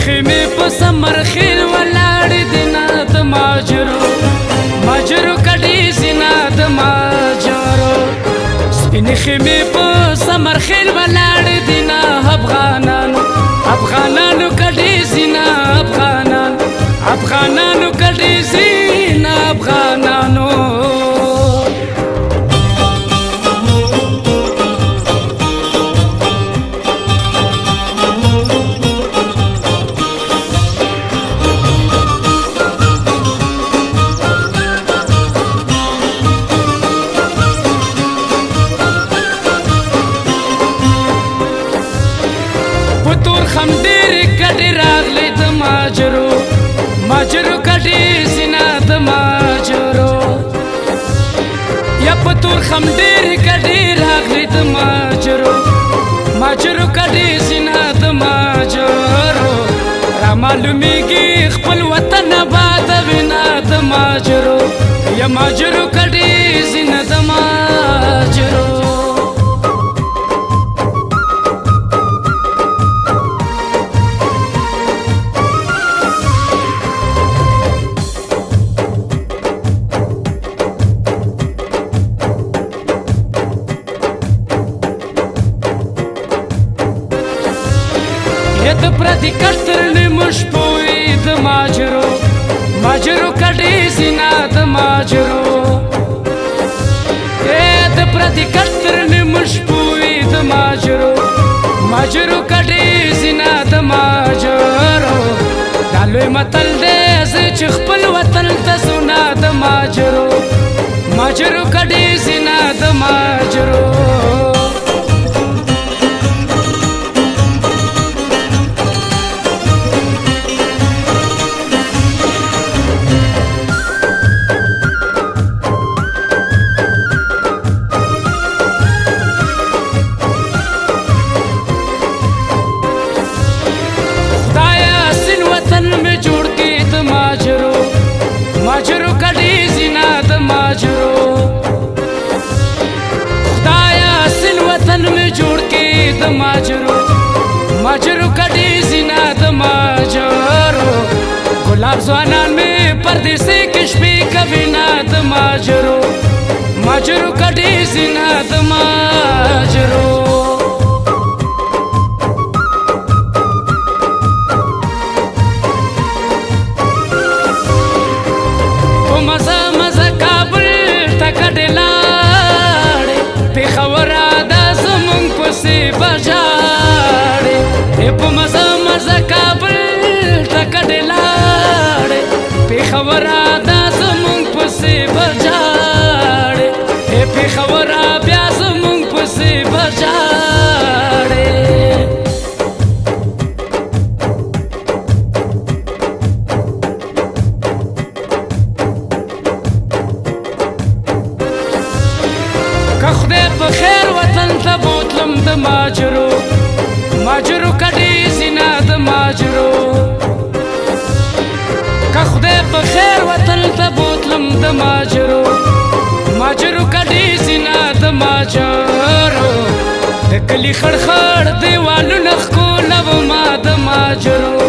خیمې په سمر خیل ولاړ دینا د ماجرو ماجرو کډې سینا د ماجرو سپینې خیمې په سمر خیل ولاړ دینا افغانانو افغانانو کډې سینا افغانانو کډې سینا افغانانو خم ډېر کډې راغلې د ماجرو ماجرو کډې سینا د ماجرو یا په تور خم ډېر کډې راغلې د ماجرو ماجرو کډې سینا د ماجرو را معلومیږي خپل وطن آباد وینا د ماجرو یا ماجرو کډې سینا د ماجرو د پردي کټر نیمش پوي د ماجرو ماجرو کډې سینا د ماجرو د پردي کټر نیمش پوي د ماجرو ماجرو کډې سینا د ماجرو دا لوی متل دی چې خپل وطن ته سونا د ماجرو ماجرو کډې سینا د ماجرو ماجرو کډې سینا د ماجرو خدایا سن وطن میں جوړ کې د ماجرو ماجرو کډې سینا د ماجرو ګلاب ځوانان میں پردیسي کې شپې کوي نا د ماجرو ماجرو کډې سینا د ماجرو په مزه مزه کابل ته کډې لاړې پېښوره دا زمونږ پسې بجاړې پېښوره بیا زمونږ پسې بجاړې که خدای په خیر وطن ته بوتلم د ماجرو ماجرو کډې سینا د ماجرو که خدای په خیر وطن ته بوتلم د ماجرو ماجرو کډې سینا د ماجرو د کلي خړ خړ دیوالونه ښکلوم ما د ماجرو